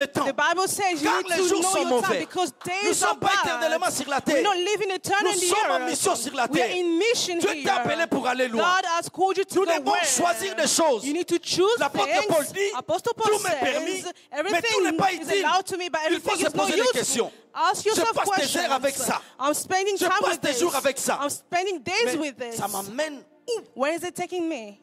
temps. The Bible says you Car need les to jours know sont your time mauvais. because Nous ne days are sommes pas éternellement bad. sur la We're terre. not living eternally Nous in sommes en the mission earth. sur la We are terre. in mission Dieu t'a appelé here. pour aller loin. God has called you to Nous go devons where? choisir des choses. You need to choose L'apôtre Paul things. dit, Apostle Paul tout m'est permis, says, mais everything tout n'est pas is utile. allowed to me, but Il faut everything se is not poser des useful. questions. Ask Je yourself passe des questions. heures avec ça. I'm spending Je time passe with des this. jours avec ça. I'm spending days Mais with this. ça m'amène où? Where is it taking me?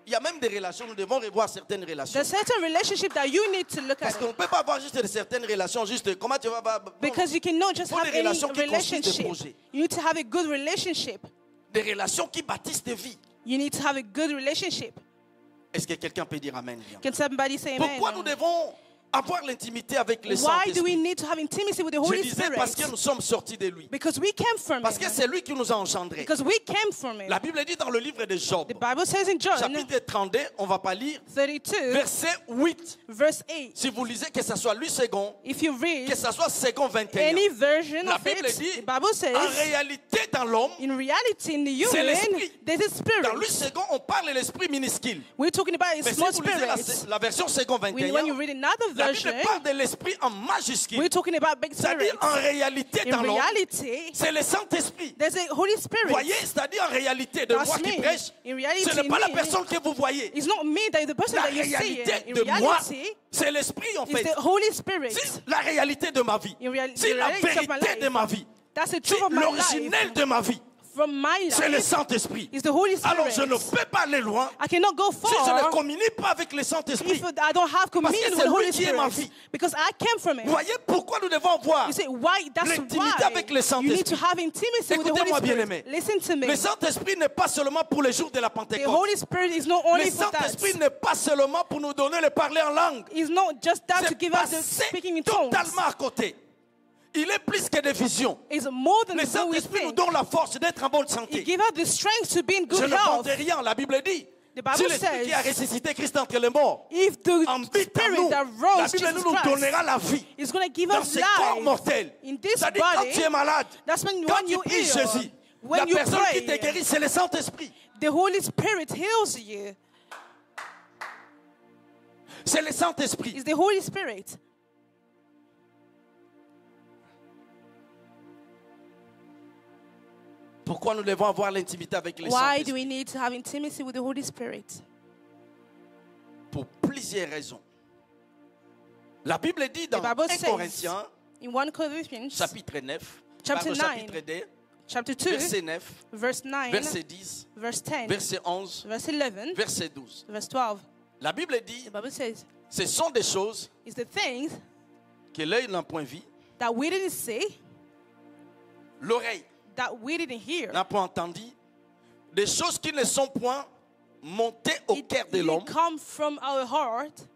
Il y a même des relations, nous devons revoir certaines relations. There's certain relationship that you need to look Parce at qu'on ne it. peut pas avoir juste certaines relations, juste comment tu vas... Because you cannot just Faut have des any relations qui construisent des relationship. projets. You need to have a good relationship. Des relations qui bâtissent des vies. You need to have a good relationship. Est-ce que quelqu'un peut dire Amen? Can somebody say amen? Pourquoi nous devons avoir l'intimité avec le Why do we Saint-Esprit? need to have intimacy with the Je Holy disais parce que Spirit? nous sommes sortis de lui. Because we came from Parce que Him. c'est lui qui nous a engendrés. Because we came from Him. La Bible dit dans le livre de Job, The Bible says in John chapitre 32, on ne va pas lire, 32, verset 8. verse 8, Si vous lisez, que ce soit lui second, if you que read ce soit second 21, any version la of Bible it, dit, the Bible en says, réalité dans l'homme, in reality, in the c'est human, l'esprit. there's a dans lui spirit. second, on parle de l'esprit minuscule. We're talking about a Mais si small vous lisez spirit. la version second 21, When you read another la Bible version, parle de l'esprit en majuscule. we're talking about big C'est-à-dire spirit. en réalité In dans l'homme, reality, c'est le Saint-Esprit. there's a Holy Spirit. Voyez, c'est-à-dire en réalité de That's moi qui me. prêche, In reality, ce n'est pas la me, personne que vous voyez. It's not me that is the person La that you see. réalité In de moi, reality, c'est l'esprit en it's fait. the Holy Spirit. C'est la réalité de ma vie. In C'est the la reality of my vérité life. de ma vie. That's the C'est truth of my l'originel life. de ma vie. From my C'est le life, Saint-Esprit. it's the Holy Spirit. Alors je ne peux pas aller loin I cannot go si je ne far communique pas avec le Saint-Esprit. if I don't have communion c'est with the Holy lui qui est ma Spirit. vie. Because I came from it. Vous voyez pourquoi nous devons voir You say, why? That's l'intimité avec le why you need to Saint-Esprit. have intimacy with the Holy Écoutez-moi, Spirit. bien-aimés. Listen to me. Le Saint-Esprit n'est pas seulement pour les jours de la The Pentecôte. Holy Spirit is not Le only for that. Saint-Esprit n'est pas seulement pour nous donner le parler en langue. It's not just that to C'est give us the passé speaking in tongues. totalement à côté. Il est plus que des visions. It's more than Le the way we Saint-Esprit nous think. donne la force d'être en bonne It santé. gives us the strength to be in Je good ne health. vante rien, la Bible dit. The Bible Si l'Esprit qui a says, ressuscité Christ entre les morts if the habite en Spirit nous, that la rose Bible Jesus nous Christ donnera la vie is going to give dans us ce corps life mortel. in this C'est-à-dire quand body. tu es malade, That's when quand tu you pries ill, Jésus, la when you personne qui te pray, guérit, c'est le Saint-Esprit. the Holy Spirit heals you. C'est le Saint-Esprit. It's the Holy Spirit. Pourquoi nous devons avoir l'intimité avec le Why do Saint-Esprit? we need to have intimacy with the Holy Spirit? Pour plusieurs raisons. La Bible dit dans The Bible 1 says Corinthiens, in 1 Corinthians chapitre 9, Chapter pardon, 9, chapitre 2, chapter 2, verset 9, verse 9, verset 10, verse 10, verset 11, verse 11, verset 12. verse 12. La Bible dit, The Bible says, ce sont des choses it's the things que l'œil n'a point vues, that we didn't see, l'oreille that we didn't hear. n'a point entendu, des choses qui ne sont point montées au cœur de l'homme, It come from our heart.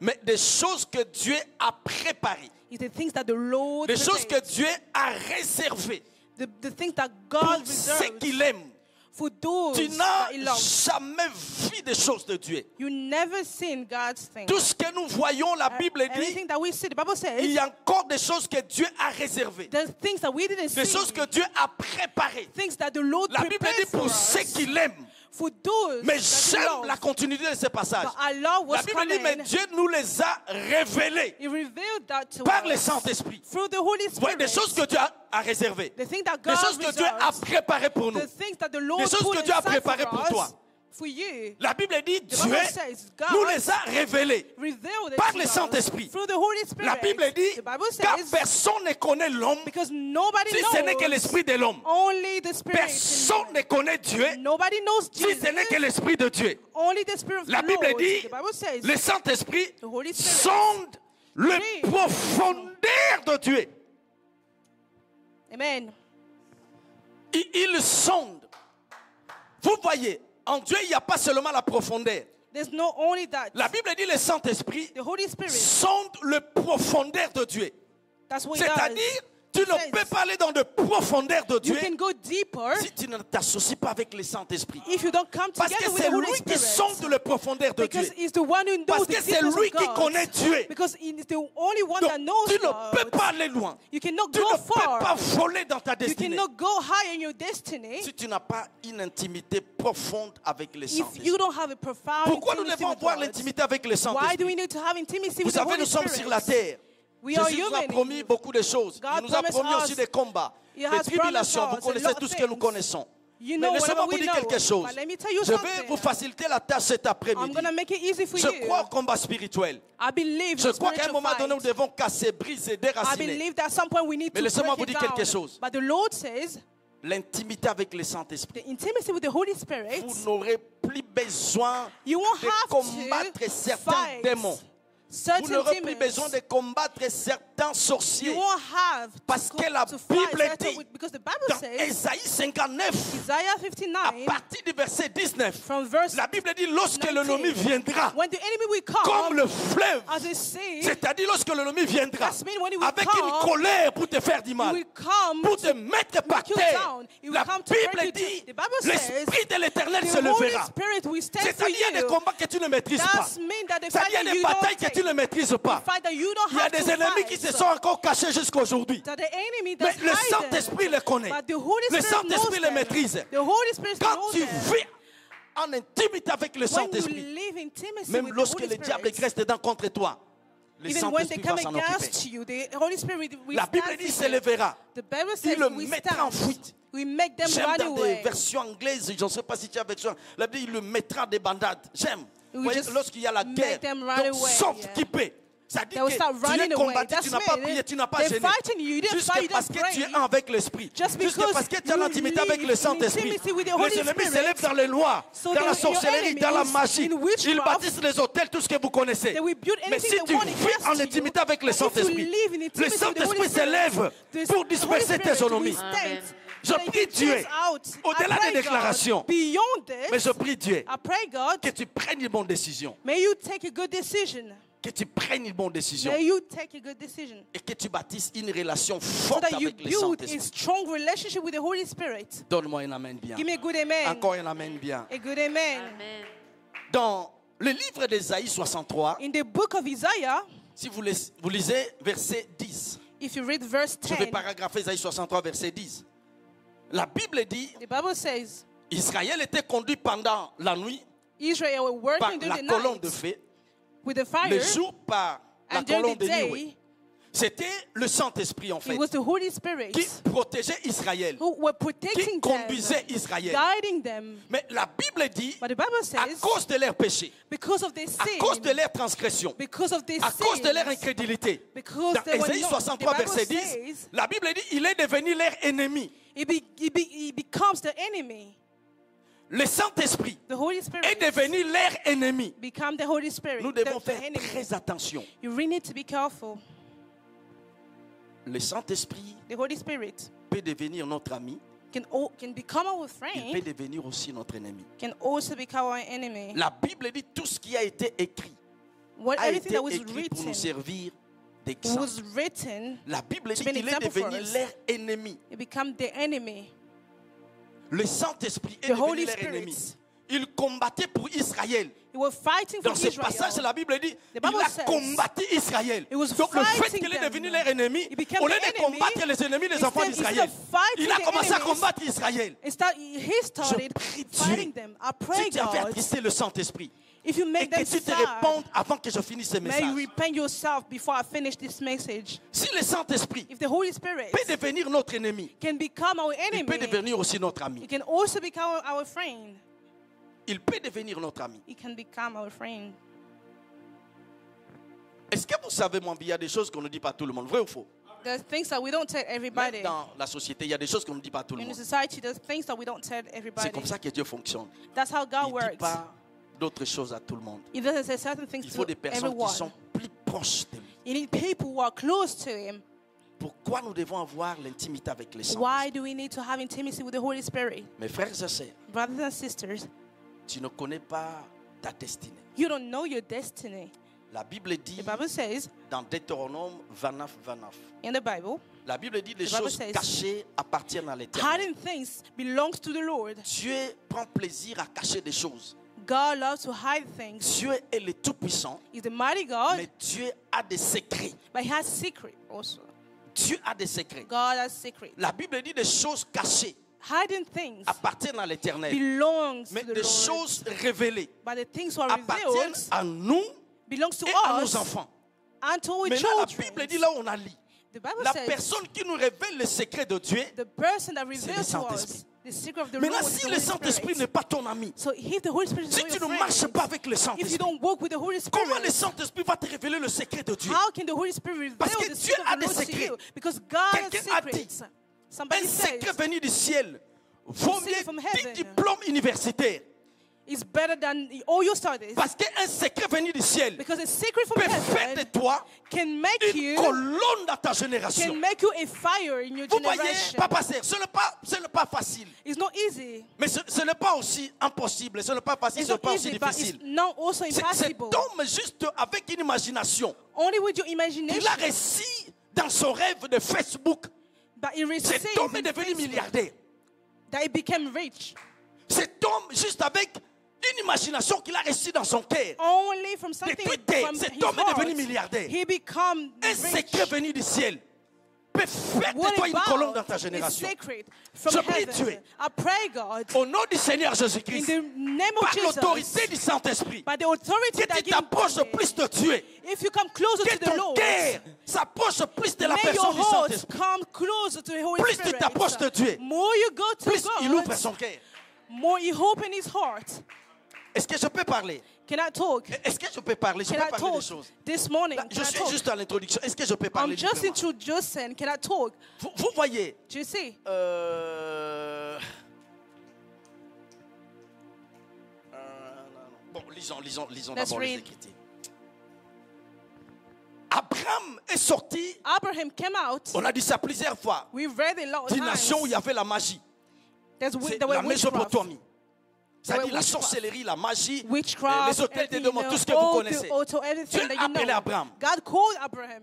mais des choses que Dieu a préparées, It's the things that the Lord des choses que prepared. Dieu a réservées The things that pour God ceux reserves qu'il aime. for those Tu that n'as He loves. jamais vu des choses de Dieu. You never seen God's thing. Tout ce que nous voyons, la Bible dit, Everything that we see, the Bible il says, y a encore des choses que Dieu a réservées, there's things that we didn't des see, choses que Dieu a préparées. things that the Lord La Bible prepared dit for pour ceux us, qui l'aiment. for those Mais that He j'aime loves. la continuité de ce passage. But I love La what's Bible dit, mais coming. Dieu nous les a révélés He revealed that to par le us Saint-Esprit. through the Holy Ouais, Spirit. des choses que Dieu a réservées. The things that Des God choses que Dieu a reserves, préparées pour nous. the things that the Lord Des choses put que Dieu a aside préparées for pour us, toi. for you. La Bible dit, The Dieu Bible says God nous les a révélés revealed it par to le us Saint-Esprit. through the Holy Spirit. La Bible dit, The Bible car says, personne ne connaît l'homme because nobody si ce n'est que knows, l'Esprit de l'homme. only the Spirit. Personne ne connaît Dieu Nobody knows si Jesus, ce n'est que l'Esprit de Dieu. only the Spirit of La the Bible Lord. dit, The Bible says, le Saint-Esprit the Holy Spirit sonde le Read. profondeur de Dieu. Amen. Il sonde. Vous voyez, en Dieu, il n'y a pas seulement la profondeur. There's not only that. La Bible dit, le Saint-Esprit The Holy Spirit, sonde le profondeur de Dieu. that's what He does. C'est-à-dire, Tu ne says peux pas aller dans de profondeurs de you Dieu can go deeper si tu ne t'associes pas avec le Saint-Esprit. if you don't come Parce que together with c'est the Holy lui qui sonde Spirit. les profondeurs de Dieu. Because he's the one who knows Parce the que c'est deepness lui of qui God. connaît Dieu. Because he's the only one that Donc, knows tu ne God. peux pas aller loin. You cannot Tu go ne peux pas far. voler dans ta You destinée cannot go high in your destiny si tu n'as pas une intimité profonde avec le if you Saint-Esprit. don't have a profound Pourquoi nous intimacy devons with avoir God. l'intimité avec le Why do Saint-Esprit? we need to have intimacy Vous with the savez, Holy nous sommes sur la Spirit? terre. We are Jésus nous a human. promis beaucoup de choses. God Il nous a promised promis aussi us- des combats, He des has tribulations. Vous promised us a connaissez lot tout of ce que nous things. connaissons. You Mais know laissez-moi whatever vous we dire know. quelque chose. But let me tell you Je vais something. vous faciliter la tâche cet I'm après-midi. going to make it easy for Je you. crois au combat spirituel. I believe Je in crois qu'à un spiritual moment donné, nous fight. devons casser, briser, I déraciner. believe that at some point we need Mais to laissez-moi break vous it dire down. quelque chose. But the Lord says L'intimité avec le Saint-Esprit. the intimacy with the Holy Spirit, Vous n'aurez plus besoin you won't de have combattre to certains fight démons. Vous certain n'aurez plus demons. besoin de combattre certains You sorciers. won't have Parce to, que la to fight Bible certain, dit because the Bible dans says, Ésaïe 59, Isaiah à 59, partir du verset 19, from verse la Bible dit lorsque 19, l'ennemi viendra, when the enemy will comme come le fleuve, as a sea, c'est-à-dire lorsque l'ennemi viendra, That's mean when he will avec come, une colère pour te faire du he mal, will come pour te mettre par make you terre. down. He will La come to break Bible you dit, down. The Bible says, l'Esprit de l'Éternel se the Holy levera. Spirit will stand for C'est-à-dire il y a des you. combats que tu ne maîtrises pas. That means that the fight C'est-à-dire that des you batailles don't que tu ne take, maîtrises pas. the fight that you don't Il y a have des to ennemis fight, qui se sont encore cachés jusqu'à aujourd'hui. that the enemy Mais does le hide Saint-Esprit them. les connaît. But the Holy Le Spirit knows Saint-Esprit les them. maîtrise. The Holy Spirit Quand knows tu them. vis en intimité avec le When you Saint-Esprit, live intimacy même with the lorsque Holy le diable Spirit, reste dedans contre toi, le even when they Saint-Esprit come va s'en occuper. against you, the Holy Spirit will La Bible stand dit for se you. lèvera. The Bible says Il le we mettra en stand. fuite. We make them J'aime run dans des away. versions anglaises, je ne sais pas si tu as version. La Bible dit il le mettra des bandades. J'aime. We Vous voyez, just lorsqu'il y a la make guerre, them run donc, away, sauf yeah. qui peut. Ça dit They will que start tu es running away. combattu, That's tu n'as pas mean prié, tu n'as pas they're gêné. fighting you. You didn't Juste fight, you parce didn't que tu es pray. un avec l'Esprit. Just Juste because parce que tu as you l'intimité avec live le in Saint-Esprit. intimacy with the Holy Les ennemis Spirit. s'élèvent dans les lois, So dans la your sorcellerie, enemies dans la magie. in witchcraft, Ils bâtissent les hôtels, tout ce que vous connaissez. They will build Mais anything si they tu want vis against en you, intimité avec le if you Saint-Esprit, live in le intimacy with the Holy Saint-Esprit Spirit, s'élève the pour Holy disperser Spirit tes will ennemis. stand Je so that prie he can Dieu, chase out. au-delà I pray des déclarations, God, beyond mais this, je prie Dieu I pray God, que tu prennes une bonne décision. may you take a good decision. Que tu prennes une bonne décision. May you take a good decision. Et que tu bâtisses une relation So forte that you avec le build a Saint-Esprit. strong relationship with the Holy Spirit. Donne-moi un amen bien. Give me a good amen. Encore un amen bien. A good amen. Amen. Dans le livre d'Ésaïe 63, In the book of Isaiah, si vous lisez verset 10, if you read verse je vais 10, paragrapher Ésaïe 63 verset 10. La Bible dit, the Bible says, Israël était conduit pendant la nuit Israel were par working la during the colonne de night feu, with the fire, le jour par la and during colonne the de nuit. day, C'était le Saint-Esprit en fait it was the Holy Spirit qui protégeait Israël, who were qui protecting them, conduisait Israël. guiding them. Mais la Bible dit, But the Bible à says, cause de leurs péchés, because of their à cause de sin, leurs transgressions, because of their à cause de leur sins, incrédulité, because dans they were Ésaïe not, 63 the Bible verset 10, says, la Bible dit, il est devenu leur ennemi. he becomes the enemy. Le Saint-Esprit The Holy est Spirit devenu leur ennemi. become the Holy Spirit. Nous devons the faire enemy. très attention. You really need to be careful. Le Saint-Esprit The Holy Spirit peut devenir notre ami, can become our il peut friend, devenir aussi notre ennemi. can also become our enemy. La Bible dit tout ce qui a été écrit a Everything été that was écrit pour nous written servir d'exemple. was written, La Bible dit to be an qu'il est example for devenu us. leur ennemi. it become the enemy. Le Saint-Esprit est The devenu Holy leur Spirit. ennemi. Il combattait pour Israël. He was fighting for Dans ce passage, Israel. la Bible dit The Bible il a says combattu Israël. he was Donc le fait fighting qu'il est them. devenu leur ennemi, He became au lieu the de enemy, combattre les ennemis des enfants instead d'Israël, of fighting il a the commencé à enemies, combattre Israël. He started prie fighting Dieu. them. I Si pray tu avais God, attristé le Saint-Esprit if you et make que them tu te sad, répondes avant que je finisse ce may you message. repent yourself before I finish this message. Si le Saint-Esprit If the Holy Spirit peut devenir notre ennemi, can become our il peut enemy, devenir aussi notre he ami. can also become our friend. Il peut devenir notre ami. He can become our friend. Est-ce que vous savez, mon bien, il y a des choses qu'on ne dit pas à tout le monde, vrai ou faux? There's things that we don't tell everybody. Même dans la société, il y a des choses qu'on ne dit pas à tout le In the monde. society, there's things that we don't tell C'est everybody. comme ça que Dieu fonctionne. That's how God Il ne dit works. pas d'autres choses à tout le monde. He doesn't say certain things Il faut to des personnes everyone. qui sont plus proches de lui. You need people who are close to Him. Pourquoi nous devons avoir l'intimité avec le Saint-Esprit? Why do we need to have intimacy with the Holy Spirit? Mes frères et sœurs, Brothers and sisters, tu ne connais pas ta destinée. you don't know your destiny. La Bible dit The Bible says dans Deutéronome 29, 29. in the Bible, La Bible dit les The Bible choses says, cachées appartiennent à l'Éternel. hiding things belongs to the Lord. Dieu prend plaisir à cacher des choses. God loves to hide things. Dieu est le Tout-Puissant, He's the mighty God, mais Dieu a des secrets. but he has secret also. Dieu a des secrets. God has secret. La Bible dit des choses cachées Hiding things appartiennent à l'Éternel. belongs Mais to the des Lord. choses révélées But the things who are appartiennent revealed à nous belongs to et à nos us enfants. and to our Maintenant, la children. Bible dit là où on a lu. The Bible La says personne qui nous révèle le secret de Dieu. the person that le reveals to us Saint-Esprit. the secret of the Maintenant, Lord is si the le Holy Saint-Esprit Spirit. n'est pas ton ami, So if the Holy Spirit is si not tu your ne marches friend, pas avec le if you Saint-Esprit, don't walk with the Holy comment le Spirit, Saint-Esprit va te révéler le secret de Dieu? how can the Holy Spirit reveal Parce que the Dieu secret a of the des Lord to secrets. you? Because God has Quelqu'un a dit, secrets. Un Somebody secret says venu du ciel vaut Secret mieux from 10 heaven. diplômes universitaires. it's better than all your studies. Parce qu'un secret venu du ciel Because a secret from peut faire de heaven toi can make une you colonne dans ta génération. can make you a fire in your Vous voyez, generation. Papa Serre, ce n'est pas facile. It's not easy. Mais ce n'est pas aussi impossible, ce n'est pas facile, It's ce n'est not pas aussi easy, but difficile. it's not also Cet impossible. homme, juste avec une imagination, Only with your il imagination. a réussi dans son rêve de Facebook. But he Cet received homme est in devenu Facebook milliardaire. that he became rich. Cet homme, juste avec une imagination qu'il a reçue dans son cœur, Only from something depuis terre, from cet his homme est devenu heart, milliardaire. he become Un secret rich. venu du ciel peut faire de What toi une colonne dans about ta is génération. secret from Je prie heaven? Dieu. I pray, God, Au nom du Seigneur in Jésus-Christ, the name of par l'autorité Jesus, du Saint-Esprit, by the authority que that tu given t'approches to me, plus de Dieu, if you come closer que to the ton Lord, cœur s'approche plus de la may your personne du heart Saint-Esprit. come closer to the Holy Plus tu Spirit. t'approches de Dieu, More you go to plus il ouvre God, son cœur. more you open his heart. Est-ce que je peux parler? Can I talk? Est-ce que je peux parler? Je Can peux I parler des talk choses. this morning? Là, Can je I suis talk? juste à l'introduction. Est-ce que je peux I'm parler just librement? introducing. Can I talk? Vous voyez, Do you see? non. Bon, lisons Let's d'abord les read. Écritures. Abraham est sorti, Abraham came out. on a dit ça plusieurs fois, We've read it a lot of d'une nation où il y times. avait la magie. There's C'est there were la witchcraft. Mésopotamie. C'est-à-dire were la witchcraft. sorcellerie, la magie, Witchcraft, les hôtels de everything, démons, tout ce que vous all connaissez. the auto, everything Dieu that a you appelé know. Abraham. God called Abraham.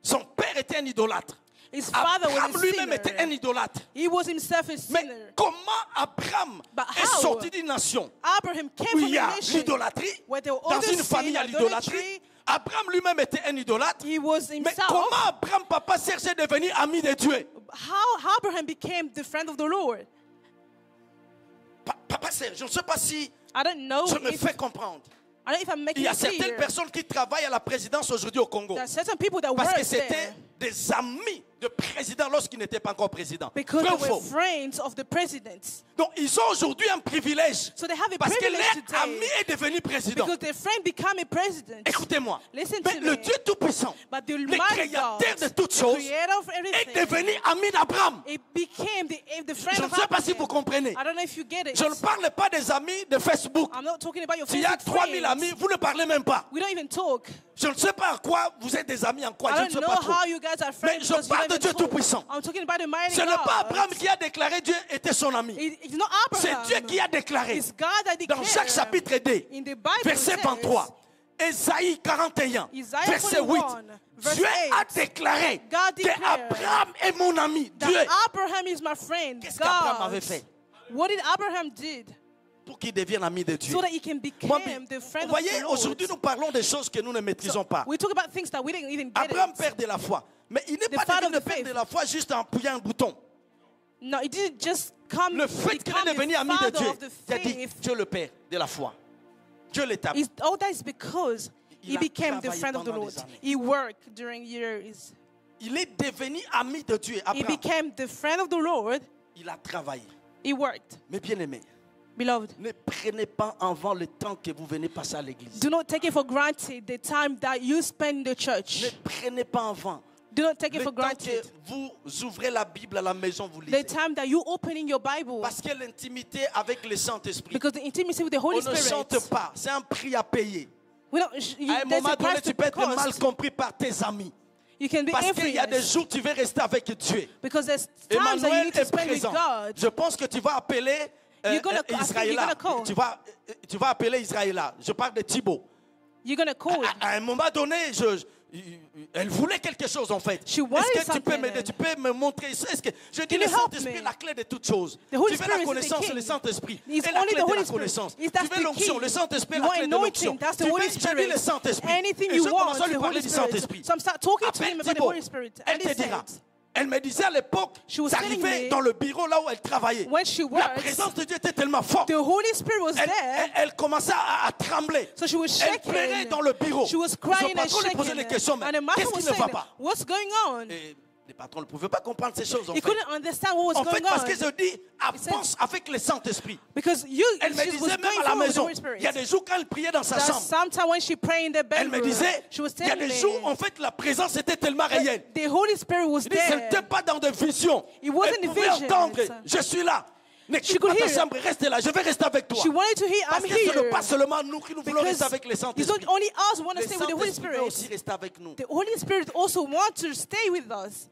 Son père était un idolâtre. His father Abraham was a lui-même était un sinner. idolâtre. He was himself a Mais sinner. comment Abraham But est how? sorti d'une nation Abraham came où from il y a a nation l'idolâtrie, where there dans was une famille il y a l'idolâtrie. idolatry. Abraham lui-même était un idolâtre. He was Mais himself. comment Abraham, papa, cherchait à devenir ami de Dieu? How Abraham became the friend of the Lord? Papa, je ne sais pas si I don't know je me if fais comprendre. I don't know if I'm Il making y a it certaines clear. personnes qui travaillent à la présidence aujourd'hui au Congo. There are certain people that Parce que work c'était there des amis de président lorsqu'il n'était pas encore président. because Vrai ou they were faux? friends of the president. Donc ils ont aujourd'hui un privilège. So they have a Parce que privilege leur ami today est devenu président. because their friend became a president. Écoutez-moi. Listen Mais to le me. Dieu Tout-Puissant, But the le mighty créateur God, de toutes the choses, creator of est everything, devenu ami d'Abraham. it became the friend Je ne of sais pas si Abraham. vous comprenez. I don't know if you get it. Je ne parle pas des amis de Facebook. I'm not talking about your S'il y a Facebook 3000 friends. amis, vous ne parlez même pas. We don't even talk. Je ne sais pas à quoi vous êtes des amis, en quoi, je I ne sais don't pas know trop. how you guys are friends Mais je because you parle don't de Dieu even talk. Tout-Puissant. I'm talking about the mighty Ce n'est pas God. Abraham qui a déclaré Dieu était son ami. It's not C'est Abraham. Dieu qui a déclaré. It's God that Dans declared. Jacques chapitre 2, In the Bible, verset it says, 23, Ésaïe 41, Isaiah verset 8, 41, verse Dieu a 8, déclaré God que declared Abraham est mon ami. that Dieu, Abraham is my friend. qu'est-ce qu'Abraham God. avait fait What did Abraham did pour qu'il devienne ami de Dieu? so that he can Moi, become the vous friend of voyez, the Lord? aujourd'hui nous parlons des choses que nous ne maîtrisons pas. We talk about things that we didn't even get Abraham it. perd de la foi. Mais il n'est The pas father devenu of the père faith. de la foi juste en appuyant un bouton. No, he didn't just come Le fait qu'il become est devenu the ami de father Dieu, of the il a dit faith. Dieu le père de la foi. Dieu l'établit. All that is because Il he a became the travaillé friend of the pendant Lord. des années. He worked during years. Il est devenu ami de Dieu. He Abraham, became the friend of the Lord. il a travaillé. He worked. Mais bien aimé, Beloved, ne prenez pas en vain le temps que vous venez passer à l'église. do not take it for granted the time that you spend in the Ne church. prenez pas en vain Do not take it le for temps granted. que vous ouvrez la Bible à la maison, vous The lisez. time that you opening your Bible. Parce que l'intimité avec le Saint-Esprit, Because the intimacy with the on Holy ne Spirit. chante pas. C'est un prix à payer. We don't, À un there's moment a donné, price tu to peux être mal cost. compris par tes amis. You can be Parce qu'il y a des influenced. jours où tu veux rester avec Dieu. Because there's times that you Emmanuel need to est spend with présent. God. Je pense que tu vas appeler You're gonna- I think you're Israël. gonna call. Tu vas appeler Israël. Je parle de Thibaut. You're going to call. À un moment donné, elle voulait quelque chose en fait. She wanted Est-ce que tu peux something. m'aider? Tu peux me montrer ça? Est-ce que je dis Can le you help Saint-Esprit me? est la clé de toutes choses. The Holy Tu veux Spirit la is the connaissance, king. le Saint-Esprit. It's Et la only clé the de Holy la Spirit. connaissance. Is Tu that's veux the l'onction, key. le Saint-Esprit est You la want clé de l'onction. anointing, that's the Tu Holy veux, je dis Spirit. le Saint-Esprit. Anything Et you je want, commence à the lui Holy parler du Spirit. Saint-Esprit. So I'm start talking to Appelle him about the Thibaut. Holy Spirit. Elle And te listen, dira. Elle me disait à l'époque, She was telling d'arriver me dans le bureau là où elle travaillait. when she La works, présence de Dieu était tellement forte. the Holy Spirit was there. Elle commençait à trembler. So she was Elle shaking. pleurait dans le bureau. She was Son crying and patron lui posait shaking. des questions, mais And the master qu'est-ce was qui ne va saying, pas? what's going on? Et les patrons ne pouvaient pas comprendre ces choses en He fait. couldn't understand what was En fait, going parce que on. je dis, avance avec le Saint-Esprit. Because Elle me she was disait même going à la forward with the maison, Holy Spirit. il y a des jours quand elle priait dans sa That chambre, sometimes when she prayed in the elle me bedroom, disait, she was il y a telling des me jours, en fait, la présence était tellement réelle. the Holy Spirit was Je dis, ce there. n'était pas dans des visions. It wasn't Elle in pouvait visions. entendre, je suis là. Ne She quitte pas could ta hear. chambre, reste là, je vais rester avec toi. She wanted to hear, Parce I'm que ce n'est here. pas seulement nous qui nous voulons Because rester avec le it's Saint-Esprit. not only us who want to Le stay with the Holy Saint-Esprit veut Spirit. aussi rester avec nous. The Holy Spirit also wants to stay with us.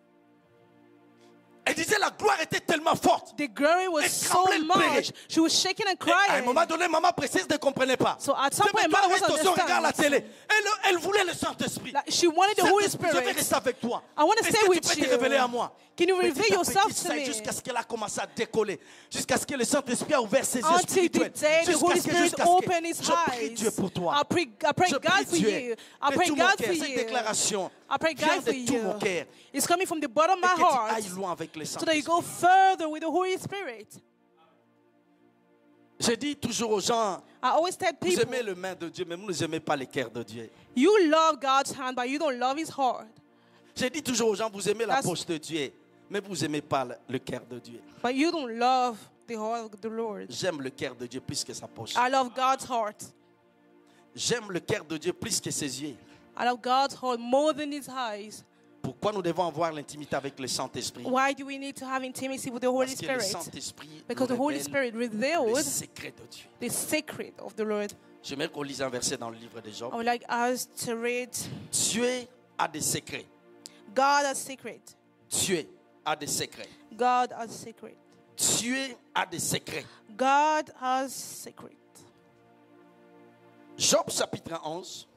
Elle disait la gloire était tellement forte. The glory was Elle so tremblait, elle pleurait. much. She was shaking and Et à un crying. moment donné, maman précise ne comprenait pas. So at some C'est point, mais toi, mother reste wasn't au son, regarde la télé. understanding. Elle voulait le Saint-Esprit. Like, she wanted the Holy Saint-Esprit, je vais Spirit. rester avec toi. I want to Est-ce stay que with tu peux you. te révéler à moi? Can you Petit reveal à yourself petit, to me? jusqu'à ce qu'elle a commencé à décoller. Jusqu'à ce que le Saint-Esprit a ouvert ses yeux Until the spirituels. day the Holy Spirit opened his Je prie eyes. Dieu pour toi. I pray Je God prie for Dieu you. I de pray tout mon God cœur. for Cette you. déclaration I pray vient God for de tout mon you. cœur. It's coming from the bottom of Et my que tu heart. ailles loin avec le So that you Saint-Esprit. go further with the Holy Spirit. Je dis toujours aux gens, I always tell vous people, aimez le main de Dieu, mais vous n'aimez pas le cœur de Dieu. you love God's hand, but you don't love His heart. Je dis toujours aux gens, vous aimez la That's- poche de Dieu, mais vous n'aimez pas le cœur de Dieu. But you don't love the heart of the Lord. J'aime le cœur de Dieu plus que sa poche. I love God's heart. J'aime le cœur de Dieu plus que ses yeux. I love God's heart more than His eyes. Pourquoi nous devons avoir l'intimité avec le Saint-Esprit? Why do we need to have intimacy with the Holy Parce que le Spirit? Saint-Esprit Because the nous Holy révèle Spirit le reveals secret de Dieu. the secret of the Lord. J'aimerais qu'on lise un verset dans le livre de Job. I would like us to read, Dieu a des secrets. God has secret. Dieu a des secrets. God has secret. Dieu a des secrets. God has secret. Job chapitre 11,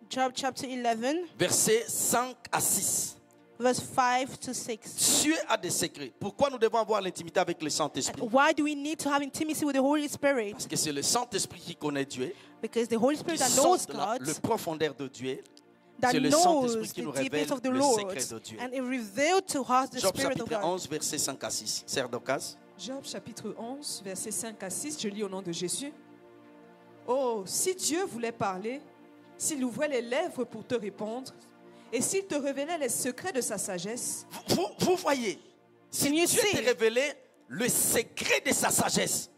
Job chapter 11, versets 5 à 6. verse 5 to 6. Dieu a des secrets. Pourquoi nous devons avoir l'intimité avec le Saint-Esprit? Why do we need to have intimacy with the Holy Spirit? Parce que c'est le Saint-Esprit qui connaît Dieu, Because the Holy qui Spirit that knows sonde God, le profondeur de Dieu. that C'est le knows Saint-Esprit qui the nous deepest révèle of the le Lord, secret de Dieu. and it revealed to us the Job Spirit of chapitre God. 11, versets 5 à 6. Sœur Docas. Job chapitre 11, versets 5 à 6, je lis au nom de Jésus. Oh, si Dieu voulait parler, s'il ouvrait les lèvres pour te répondre, et s'il te révélait les secrets de sa sagesse, Vous voyez, si Can you Dieu see? t'a révélé le secret de sa sagesse,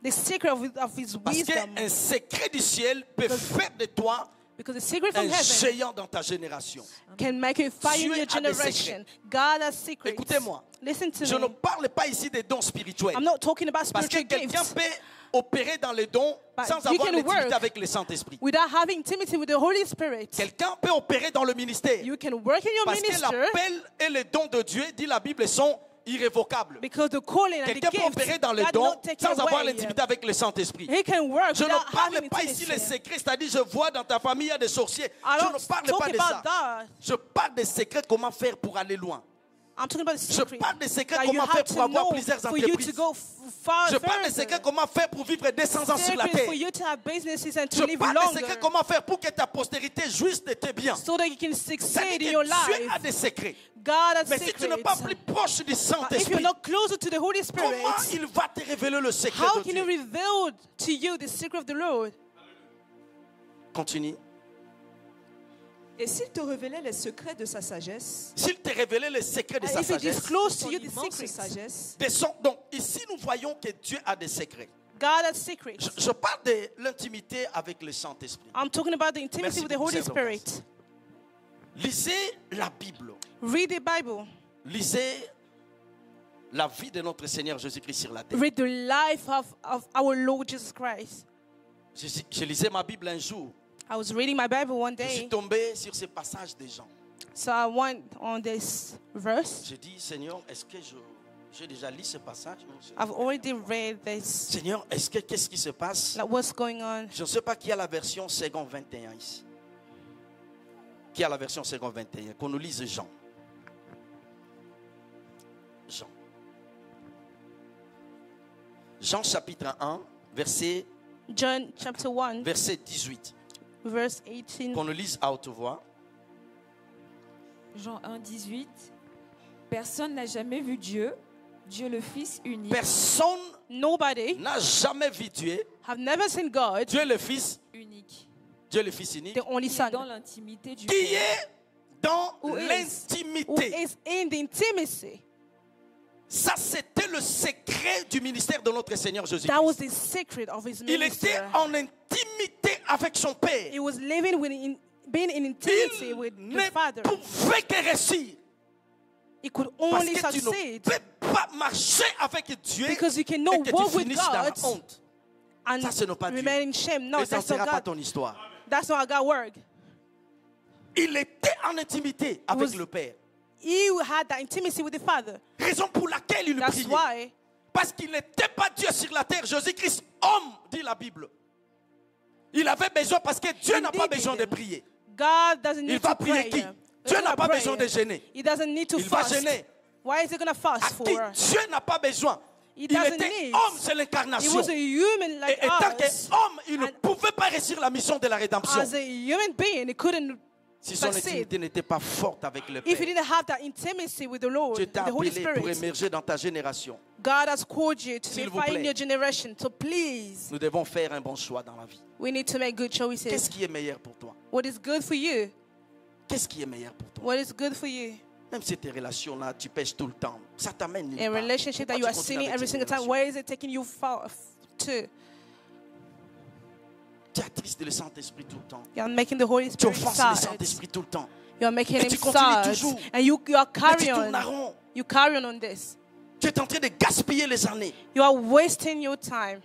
The secret of His parce wisdom. qu'un secret du ciel peut faire de toi Because the secret from un heaven géant dans ta génération. can make a fire Dieu in your a des generation. God has secrets. Écoutez-moi. Listen to Je ne me. parle pas ici des dons spirituels. I'm not talking about Parce que spiritual quelqu'un gifts. peut opérer dans les dons But sans you avoir can l'intimité work avec le Saint-Esprit. without having intimacy with the Holy Spirit. Quelqu'un peut opérer dans le ministère. You can work in your Parce que minister l'appel et les dons de Dieu, dit la Bible, sont irrévocables. because the calling and the Quelqu'un peut gifts opérer dans les God dons not take sans avoir away. l'intimité avec le Saint-Esprit. He can work Je ne without parle having pas ici les intimacy. secrets, c'est-à-dire je vois dans ta famille il y a des sorciers. I Je don't ne parle talk pas de about ça. that. Je parle des secrets, comment faire pour aller loin. I'm talking about the Je secret parle des secrets, that you comment have faire to pour avoir know plusieurs for you to entreprises. go far Je parle des secrets, further. comment faire pour vivre 200 ans sur la Secret terre. for you to have businesses and to Je live parle des longer secrets, comment faire pour que ta postérité jouisse de tes biens. so that you can C'est-à-dire succeed que in your Dieu a life. des secrets. God has Mais si tu secrets. n'es pas plus proche du But if Saint-Esprit, you're not closer to the Holy Spirit, comment il va te révéler le secret how de can He Dieu? reveal to you the secret of the Lord? Continue. et s'il te révélait les secrets de sa sagesse, S'il te révélait le secret de And sa if He sagesse. disclosed to son you the immense secrets, sagesse, Donc ici nous voyons que Dieu a des secrets. God has secrets. Je parle de l'intimité avec le Saint-Esprit. I'm talking about the intimacy Merci with the beaucoup, Holy Sœur Spirit. Lisez la Bible. Read the Bible. Lisez la vie de notre Seigneur Jésus-Christ sur la terre. Read the life of our Lord Jesus Christ. Je lisais ma Bible un jour. I was reading my Bible one Je suis day, tombé sur ce passage des gens. so I went on this verse. J'ai dit, Seigneur, est-ce que j'ai déjà lu ce passage? Non, I've already read this. Seigneur, qu'est-ce qui se passe? Like what's going on? Je ne sais pas qui a la version second 21 ici. qui a la version 221, qu'on nous lise Jean. Jean. Jean chapitre 1, verset John chapter 1, verset 18. verse 18. Qu'on nous lise à haute voix. Jean 1, 18. Personne n'a jamais vu Dieu, Dieu le Fils unique. Personne Nobody n'a jamais vu Dieu. have never seen God, Dieu le Fils, Unique. Dieu le Fils unique, the only Qui est Son, dans l'intimité du qui Père. est dans who is l'intimité. in the intimacy. Ça, c'était le secret du ministère de notre Seigneur That Jésus-Christ. was the secret of his Il ministry. était en intimité avec son Père. He was living being in intimacy Il with the ne Father. pouvait que réussir. He could Parce only que tu ne succeed peux pas marcher avec Dieu because you et cannot que walk tu with finisses dans la God honte. and Ça, ce n'est pas Dieu. remain in shame. No, Et ça ne that's not sera pas God. ton histoire. That's not how God works. Il était en intimité avec was- le Père. He had that intimacy with the Father. Raison pour laquelle il That's priait. why Parce qu'il n'était pas Dieu sur la terre. Jésus-Christ, homme, dit la Bible. Il avait besoin parce que Dieu n'a pas Indeed, besoin de prier. God doesn't Il need va to prier pray. qui? He's Dieu n'a gonna pas pray. besoin de gêner. He doesn't need to Il va fast. gêner. Why is he going to À fast qui for? Dieu n'a pas besoin. He Il doesn't était need. homme, c'est He l'incarnation. was a human Et like étant us. qu'homme, il ne And pouvait pas réussir la mission de la rédemption. as a human being, he couldn't Si son succeed. intimité n'était pas forte avec le if he Père. didn't have that intimacy with the Lord, Dieu the t'a Holy appelé pour Spirit. émerger dans ta génération. God has called you to S'il be vous in plaît. your generation. So please, Nous devons faire un bon choix dans la vie. we need to make good Qu'est-ce choices. qui est meilleur pour toi? What is good for you? Qu'est-ce qui est meilleur pour toi? What is good for you? Même si tes relations-là, tu pêches tout le temps, ça t'amène nulle A part. relationship that Pourquoi you tu are continues sinning avec every ces single time, relations? where is it taking you far to? Tu attristes le Saint-Esprit tout le temps. You're making the Holy Tu Spirit offenses le sad. Saint-Esprit tout le temps. You're making Et him tu continues sad. toujours. And you are Et tu carrying tournes en on. rond. You carry on this. Tu es en train de gaspiller les années. You are wasting your time.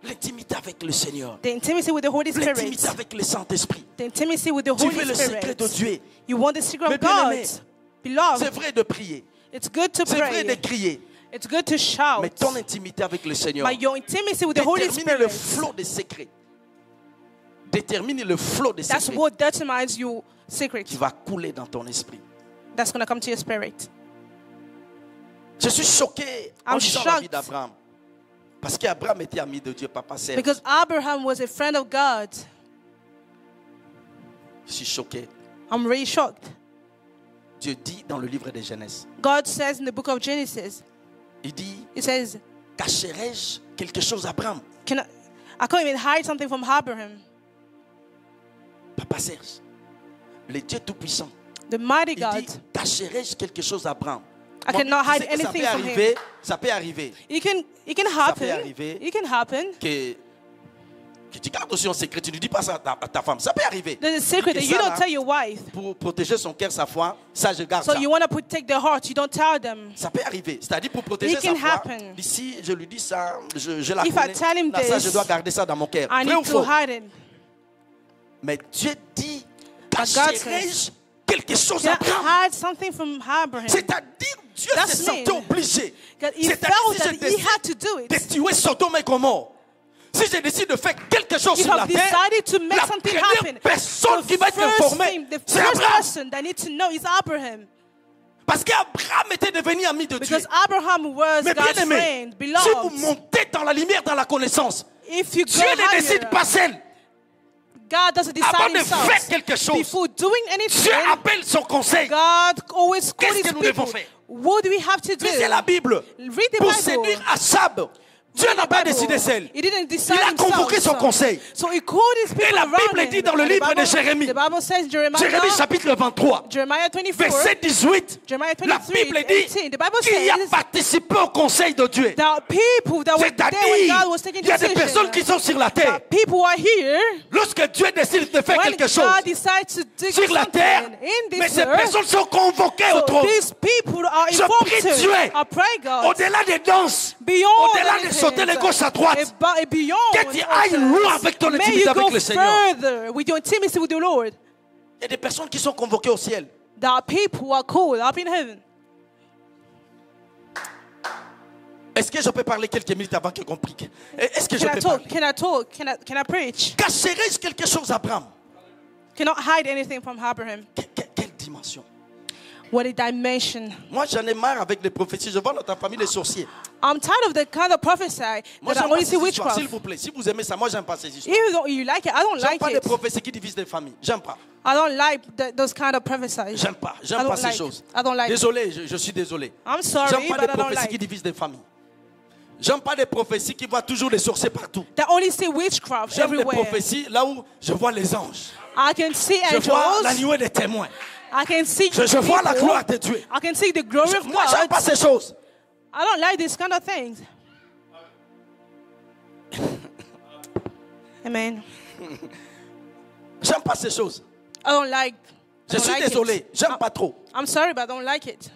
L'intimité avec le Seigneur. The intimacy with the Holy Spirit. L'intimité avec le Saint-Esprit. The intimacy with the Tu Holy veux le secret de Spirit. Dieu. You want the secret Mais of bien God. aimé, C'est Beloved, vrai de prier. it's good to C'est vrai de pray. crier. It's good to shout. Mais ton intimité avec le Seigneur But your intimacy with the Holy détermine le Spirit, flot des secrets. Détermine le flot des that's secrets what determines your secret. qui va couler dans ton esprit. That's going to come to your spirit. Je suis choqué en I'm lisant la vie shocked. d'Abraham. Parce qu'Abraham était ami de Dieu, papa Serge. Because Abraham was a friend of God. Je suis choqué. I'm really shocked. Dieu dit dans le livre de Genèse, God says in the book of Genesis, il dit, He says, cacherai-je quelque chose à Abraham? I can't even hide something from Abraham. Papa Serge, le Dieu Tout-Puissant, The mighty il God. dit, cacherai-je quelque chose à Abraham? I Moi, cannot tu sais hide que ça anything peut from arriver, him. ça peut arriver It can peut happen. arriver. It can happen. que tu gardes aussi un secret, tu ne dis pas ça à ta femme. Ça peut arriver. There's a secret Que that you ça, don't là, tell your wife. Pour protéger son cœur, sa foi, ça je garde So ça. you want to protect their heart. You don't tell them. Ça peut arriver. C'est-à-dire pour protéger It sa can foi. happen. Ici, je lui dis ça, je la If I connais. tell him Là, ça, this, je dois garder ça dans mon cœur. I Vrai ou need to faux? hide it. Mais Dieu dit, God cacherai-je quelque chose à Can Abraham? I hide something from Abraham? C'est-à-dire, Dieu That's se sentait mean. obligé. God, he C'est-à-dire, felt si that je he décide had to do de it. tuer Sodome et Gomorrhe, si je décide de faire quelque chose If sur la I've terre, decided to make la something première happen, personne qui va être informée, the c'est first Abraham. person that needs to know is Abraham. Parce qu'Abraham était devenu ami de Dieu. Because Abraham was Mais bien God's aimé, friend, si vous beloved. montez dans la lumière, dans la connaissance, If you go Dieu ne décide higher, pas seul. God doesn't Avant decide de himself. faire quelque chose, Before doing Dieu anything, appelle son conseil. God always calls Qu'est-ce his que nous devons people. faire? What do we have to do? Lisez la Bible. Read the Pour Bible. séduire Achab, Dieu n'a pas décidé seul. He didn't decide Il a himself. convoqué son conseil. So he called his people Et la around Bible him. dit dans le And livre de Jérémie, The Bible says Jérémie chapitre 23, Jeremiah 24, verset 18, Jeremiah la 23, Bible dit 18. The Bible qu'il a says participé au conseil de Dieu. that people that were there when C'est-à-dire, God was taking il y a des personnes qui decisions, sont sur la terre. that people are here Lorsque Dieu décide de faire when quelque chose God decides to do sur la something terre, in mais this ces earth. personnes sont convoquées au So trône. these people are Je informed prie to. Dieu. I pray God. Au-delà des danses, Beyond au-delà de anything, sauter les gauche à droite, and beyond que tu ailles loin avec ton may intimité you avec go le Seigneur. further with your intimacy with the Lord. Il y a des personnes qui sont convoquées au ciel. There are people who are called up in heaven. Est-ce que je peux parler quelques minutes avant qu'on prie? Est-ce que je Can I peux talk? parler? Can I preach? Cacherai-je quelque chose à Abraham? Cannot hide anything from Abraham. Quelle dimension. What a dimension. Moi, j'en ai marre avec les prophéties. Je vois dans ta famille les sorciers. I'm tired of the kind of prophesy Moi, that I j'aime only pas see ces histoires, witchcraft. s'il vous plaît. Si vous aimez ça, moi, j'aime pas ces histoires. Even though you like it, I don't J'aime like pas les it. prophéties qui divisent des familles. J'aime pas. I don't like those kind of prophecies. J'aime pas. I J'aime don't pas ces like. choses. I don't like. Désolé, je suis désolé. I'm sorry, J'aime pas but des I don't prophéties like. qui divisent des familles. J'aime pas des prophéties qui voient toujours les sorciers partout. That only see witchcraft J'aime les everywhere. prophéties là où je vois les anges. I can see Je vois la angels. nuée des témoins. I can see Je vois la people. gloire de Dieu. I can see the glory of Moi, j'aime God. pas ces choses. I don't like these kind of things. Amen. J'aime pas ces choses. I don't like. I Je don't suis like désolé. it. J'aime pas trop. I'm sorry, but I don't like it.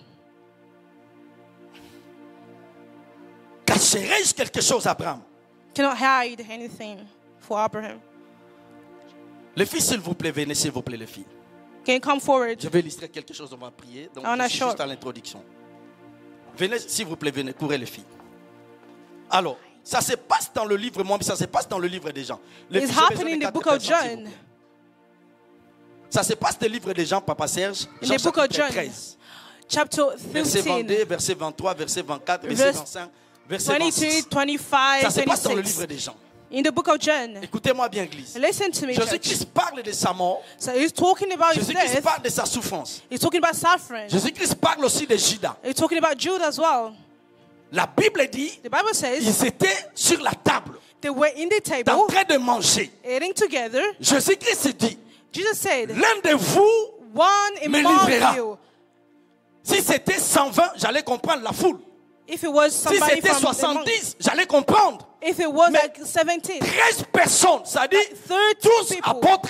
Cacherai-je quelque chose à Abraham? Cannot hide anything for Abraham. Les filles, s'il vous plaît, venez, s'il vous plaît, les filles. Can you come forward? Je vais illustrer quelque chose, on va prier. Donc, On je a suis chaud. juste à l'introduction. Venez, s'il vous plaît, venez, courez les filles. Alors, ça se passe dans le livre, moi, mais ça se passe dans le livre des gens. Les It's filles, j'ai besoin happening in de the 4 book of personnes, s'il vous John. plaît. Ça se passe dans le livre des gens, Papa Serge. In Jean the book of chapitre John, 13. chapter Verset 22, 13, verset 23, verset 24, verset Verse 25, verset 22, 26. 25, Ça se passe dans le livre 26. des gens. In the book of John. Écoutez-moi bien, Église. Listen to me, church. Jésus-Christ parle de sa mort. So he's talking about his Jésus-Christ death. parle de sa souffrance. He's talking about suffering. Jésus-Christ parle aussi de Judas. He's talking about Jude as well. La Bible dit, The Bible says ils étaient sur la table, they were in the en table train de manger. eating together. Jésus-Christ dit, Jesus said, l'un de vous, one me among livrera. you. si c'était 120, j'allais comprendre la foule. If it was Si somebody c'était from among, 70, j'allais comprendre. if it was Mais- like 17, 13 personnes, ça dit 13 tous people. apôtres,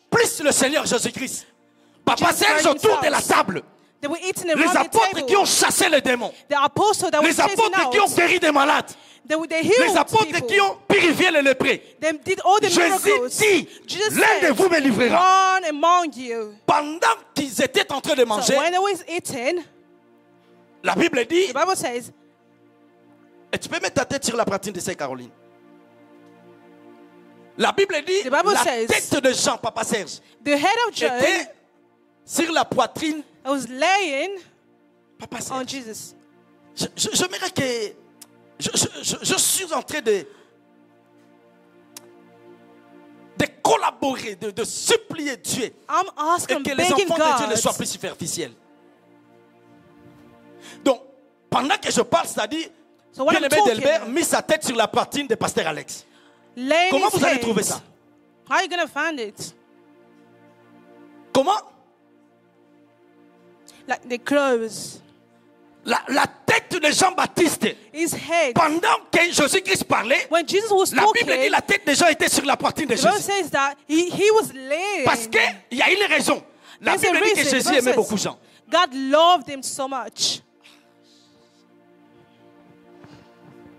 plus le Seigneur Jésus-Christ. Papa Jesus Serge Christ autour de la himself. table. they were eating Les around the apôtres table. qui ont chassé les démons. The apostles that were Les chasing apôtres qui ont out, guéri des malades. they Les healed apôtres people. qui ont purifié les lépreux. They did all the Jésus miracles. dit, Jesus l'un de said, vous me livrera. one among you. Pendant qu'ils étaient en train de So manger, when they was eating, la Bible dit, the Bible says, et tu peux mettre ta tête sur la poitrine de Sainte Caroline. La Bible dit, The Bible la says- tête de Jean, Papa Serge, the head of John était sur la poitrine. was laying Papa on Serge, Jesus. j'aimerais que... Je suis en train de collaborer, de supplier Dieu. I'm Et asking, que les begging enfants de Dieu ne God. soient plus superficiels. Donc, pendant que je parle, c'est-à-dire, So when I'm bien-aimé talking, Delbert mit sa tête sur la poitrine de Pasteur Alex. laying Comment his vous allez hands. trouver ça? How are you going to find it? Comment? Like the clothes. La tête de Jean-Baptiste, His head. pendant que Jésus-Christ parlait, When Jesus was la Bible dit talking, la tête de Jean était sur la poitrine de the Bible Jésus. says that he was laying. Parce qu'il y a une raison. La There's a Bible dit que reason. The Jésus Bible aimait says beaucoup Jean. God loved him so much.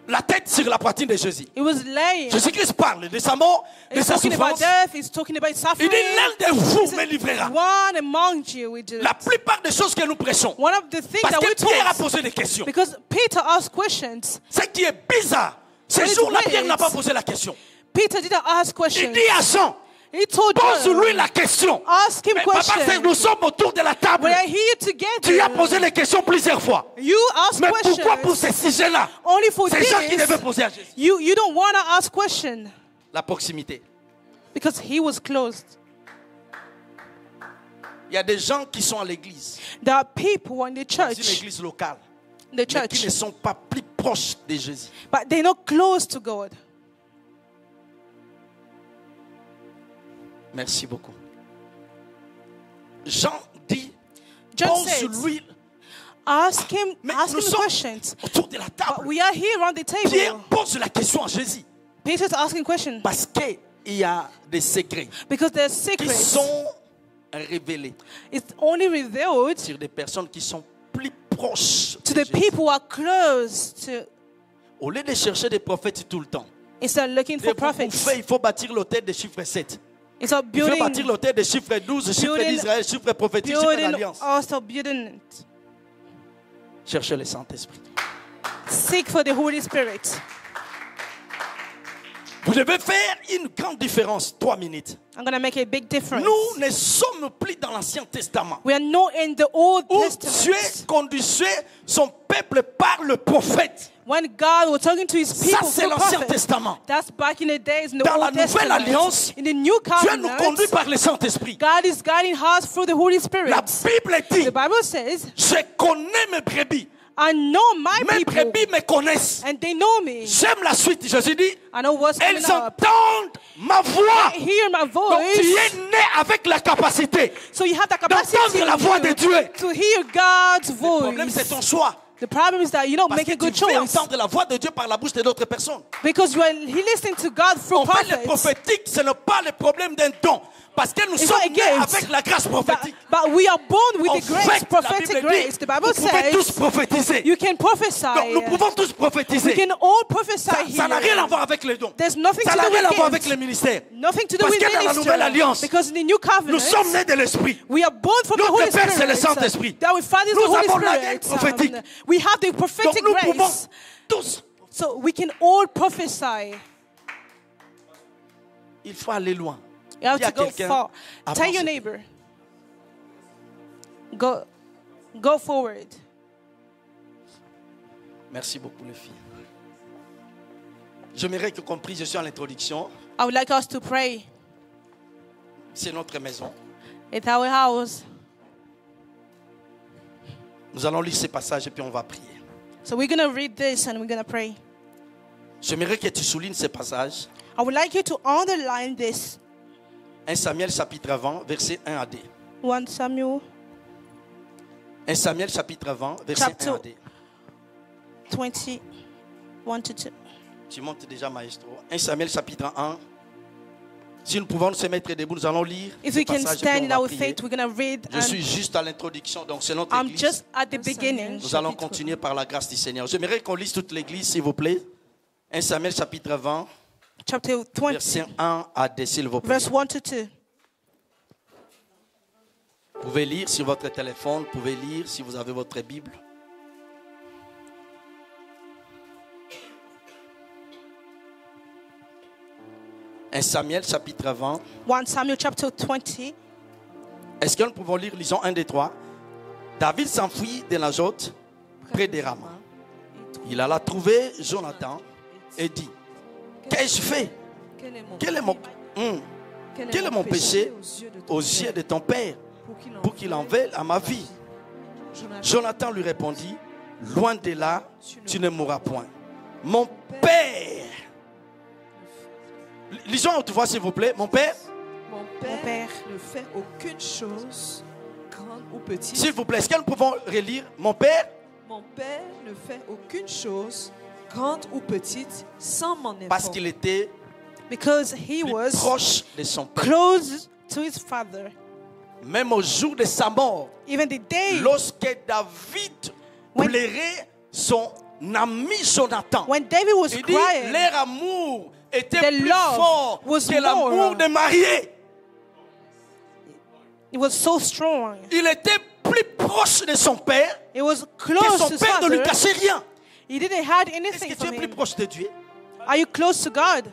La tête sur la poitrine de Jésus. He was laying. Jésus-Christ parle de sa mort, de He's sa talking about souffrance. death. He's talking about Il suffering. dit, l'un de vous He me said, livrera. one among you will do La it. plupart des choses que nous prêchons. One of the things Parce that we que Pierre a taught, posé des questions. because Peter asked questions. Ce qui est bizarre, ce What is jour-là, weird? Pierre n'a pas posé la question. Peter didn't ask Il questions. dit à Jean, He told pose-lui John, la question. ask him Mais papa, c'est que questions. nous sommes autour de la table. We are here Tu as together. posé les questions plusieurs fois. You ask Mais pourquoi pour questions. ces sujets-là, Only for c'est Jean qui devait this. poser à Jésus? You don't want to ask questions La proximité. because he was closed. Il y a des gens qui sont à l'église, There are people in the dans une church, église locale, the mais qui ne church, sont pas plus proches de Jésus. but they're not close to God. Merci beaucoup. Jean dit, John says, pose-lui. ask him Mais ask nous him sommes questions. autour de la But table. we are here around the Pierre table. pose la question à Jésus. Peter's asking questions Parce qu'il y a des secrets because there's qui secrets. sont révélés It's only revealed sur des personnes qui sont plus proches to de the Jésus. people who are close to. Au lieu de chercher des prophètes tout le temps, Instead of looking for prophets, il faut bâtir l'autel des chiffres 7. instead of Il faut bâtir building, l'autel des chiffres 12, chiffres building- d'Israël, chiffres prophétiques, chiffres building, d'alliance. also building it. Cherchez le Saint-Esprit. Seek for the Holy Spirit. Vous devez faire une grande différence. 3 minutes. I'm going to make a big difference. Nous ne sommes plus dans l'Ancien Testament. We are not in the Old Où Testament. Dieu conduisait son peuple par le prophète. When God was talking to his Ça, people c'est through l'Ancien prophets. Testament. That's back in the days in the Dans la Old Nouvelle Testament. Alliance, In the New Dieu nous conduit Covenant, par le Saint-Esprit. God is guiding us through the Holy Spirit. La Bible dit, The Bible says, je connais mes brebis. I know my Mes people, brebis me connaissent. and they know me. J'aime la suite. Jésus dit, I know what's coming elles up. entendent ma voix. They hear my Donc tu voice. es né avec la capacité So you have the capacity d'entendre la voix de Dieu. to hear God's Le problème, c'est voice. ton choix. The problem is that you don't Parce make que a good tu veux choice entendre la voix de Dieu par la bouche de d'autres personnes. because you are listening to God through En fait, le prophets. prophétique, ce n'est pas le problème d'un don. Parce que nous It's sommes not nés against. avec la grâce prophétique. But we are born with En the grace, fait, la prophetic Bible grace. dit, The Bible vous pouvez tous says prophétiser. you can prophesy. Donc, nous pouvons tous We prophétiser. can all prophesy Ça n'a rien à here. voir avec les dons. There's nothing Ça to n'a do rien à with voir avec gifts. le ministère. Nothing to do Parce with que dans la Nouvelle Alliance, ministry. Because in the New Nous sommes Covenant, nés de l'Esprit. we are born from the Notre Holy Père, c'est le Spirit. Saint-Esprit. That we Father is the Nous Holy avons la grace Spirit. prophétique. We have the Donc prophetic nous pouvons grace. tous. So we can all prophesy. Il faut aller loin. You have Dis à to go quelqu'un, far. avance. Tell your neighbor. Go forward. Merci beaucoup les filles. J'aimerais que compris, je suis à l'introduction. I would like us to pray. C'est notre maison. It's our house. Nous allons lire ces passages et puis on va prier. So we're going to read this and we're going to pray. J'aimerais que tu soulignes ces passages. I would like you to underline this. 1 Samuel chapitre 20, verset 1 à 2. 1 Samuel 1 Samuel chapitre 20, verset 1 à 2. 20, 1 to 2. Tu montes déjà, maestro. 1 Samuel chapitre 1. Si nous pouvons nous mettre debout, nous allons lire If ces we can passages et puis stand on in va our prier. faith, we're going to read. Je suis And juste à l'introduction, donc c'est notre I'm église. just at the beginning. Nous allons continuer par la grâce du Seigneur. J'aimerais qu'on lise toute l'église, s'il vous plaît. 1 Samuel chapitre 20, Chapter 20, verset 1 à 2, s'il vous plaît. verse 1 to 2. Vous pouvez lire sur votre téléphone, vous pouvez lire si vous avez votre Bible. Un Samuel chapitre 20. 1 Samuel chapter 20. Est-ce que nous pouvons lire, lisons 1 des 3. David s'enfuit de la Jotte près de Rama. Il alla trouver Jonathan et dit, qu'ai-je fait? Quel est mon péché aux yeux de ton père pour qu'il en veuille à ma vie? Jonathan lui répondit, loin de là, tu ne mourras point. Mon père. Lisons à haute voix, s'il vous plaît. Mon père. Mon père ne fait aucune chose, grande ou petite. S'il vous plaît, est-ce que nous pouvons relire? Mon père. Mon père ne fait aucune chose, grande ou petite, sans m'en informer. Parce qu'il était Because he plus was proche de son père. close to his father. Même au jour de sa mort, Even the day lorsque David plairait son ami Jonathan, when David was il dit, crying, leur amour était The plus love fort was que l'amour more. des mariés. it was so strong. Il était plus proche de son père It was que close son to his père ne lui father. cachait rien. He didn't hide Est-ce anything que tu from es plus him. proche de Dieu? Are you close to God?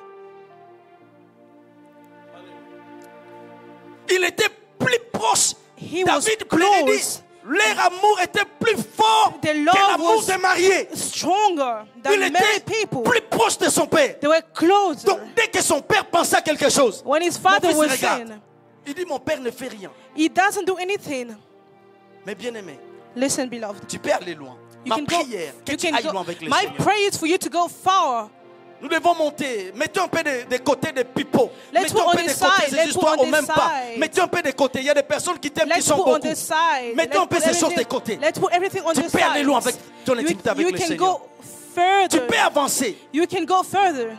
Il était plus proche. He was David plairait, il dit, close, leur amour était plus fort The que love l'amour was des mariés. stronger Il than était married people. plus proche de son père. They were closer. Donc dès que son père pensait à quelque chose, When his mon father fils was regarde. saying, Il dit, mon père ne fait rien. he doesn't do anything. Mais bien aimé, Listen, beloved. tu peux aller loin. You Ma can go. prière, que You tu can ailles go. loin avec le My Seigneur. prayer is for you to go far. Nous devons monter. Mettons un peu de côté des pipeaux. Let's Mettons put un on peu de the côté side. ces Let's histoires put on au même the pas. side. Mettons un peu de côté. Il y a des personnes qui t'aiment qui Let's sont put on beaucoup. the side. Mettons un peu Let's ces put choses de everything- côté. Let's put everything on Tu the peux aller side. loin avec ton intimité avec You le can Seigneur. go Tu further. peux avancer. You can go further.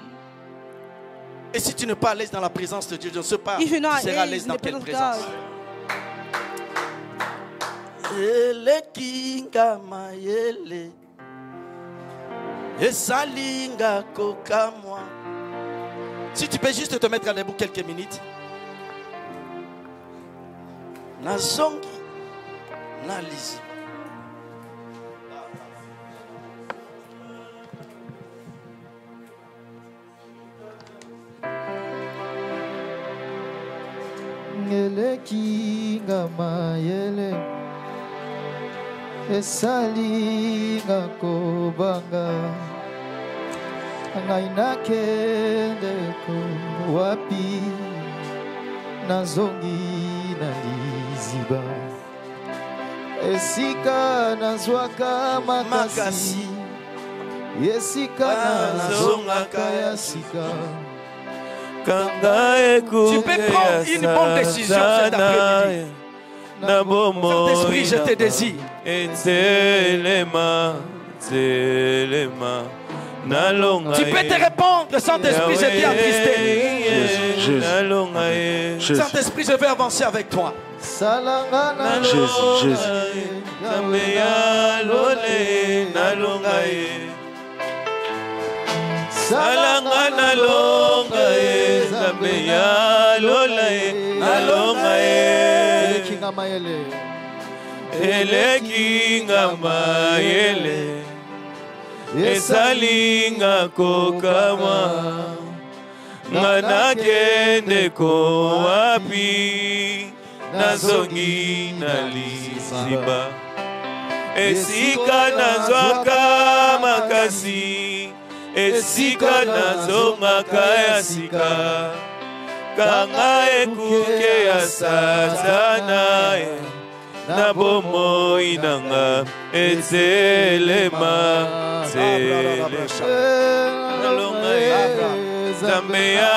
Et si tu n'es pas à l'aise dans la présence de Dieu, je ne sais pas, If you're not tu seras à at l'aise ease in dans the quelle presence of présence. God. Ele kinga mayele esalinga kokamwa. Si tu peux juste te mettre à debout quelques minutes. Nazongi nalizi. esalinga kobanga ngai nakende ko wapi nazongi na liziba esika nazwaka makasi esika nazongaka ya sika. Tu peux prendre une bonne décision cet après-midi. Saint-Esprit, je te désire. Tu peux te répondre, Saint-Esprit, je t'ai attristé. Saint-Esprit, je vais avancer avec toi. Jésus. Salanga nalonga zambe ya lola nalonga Kinga mayele elekinga mayele esalinga kokama ngana kende ko wapi nazongi na liziba esika nazwaka makasi esika nazongaka ya sika kanga ekuke ya satana na bomoi nanga ezelema nalonga ye zambe ya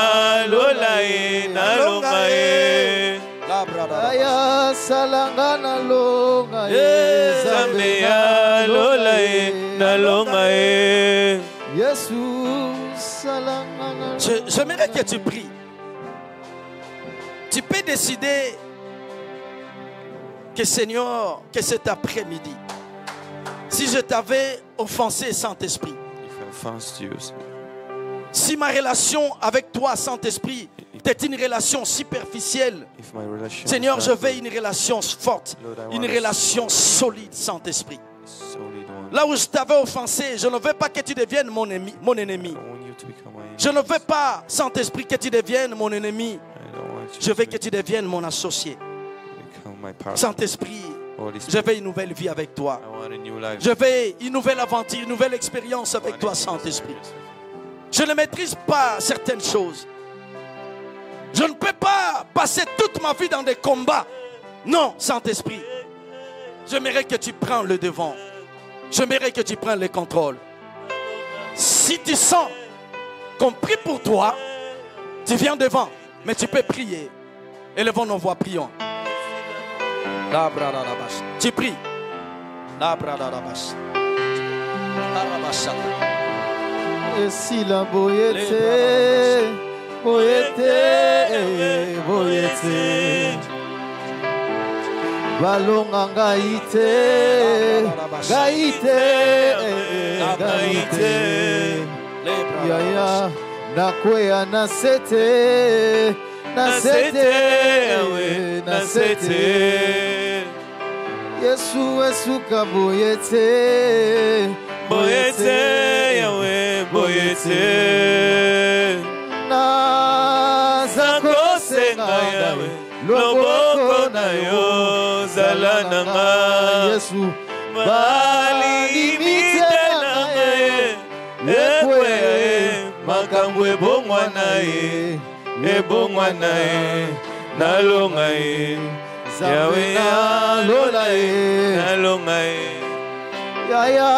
lola ye nalonga ye aya salanga nalonga ye zambe ya lola ye nalonga ye. J'aimerais que tu pries. Tu peux décider que Seigneur, que cet après-midi, si je t'avais offensé, Saint-Esprit, si ma relation avec toi, Saint-Esprit, est une relation superficielle, Seigneur, je veux une relation forte, une relation solide, Saint-Esprit. Là où je t'avais offensé, je ne veux pas que tu deviennes mon ennemi. Je ne veux pas, Saint-Esprit, que tu deviennes mon ennemi. Je veux que tu deviennes mon associé. Saint-Esprit, je veux une nouvelle vie avec toi. Je veux une nouvelle aventure, une nouvelle expérience avec toi, Saint-Esprit. Je ne maîtrise pas certaines choses. Je ne peux pas passer toute ma vie dans des combats. Non, Saint-Esprit. J'aimerais que tu prennes le devant. J'aimerais que tu prennes le contrôle. Si tu sens qu'on prie pour toi, tu viens devant, mais tu peux prier. Élevons nos voix, prions. Tu pries. Et si la boyete, balonga ngaite yaya nakwea nasete Yesu kaboyete yawe boyete nazakosenga yawe loboko na yo zala nanga Yesu balimite nanga ekwe makambo ebongwa na ye nalonga ye yawe nalonga ye yaya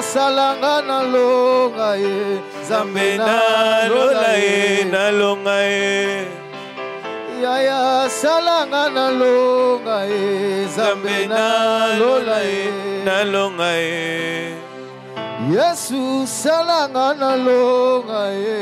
salanga nalonga ye zambe nalonga ye yaya salanga nalonga ye zambe nalonga ye Yesu salanga nalonga ye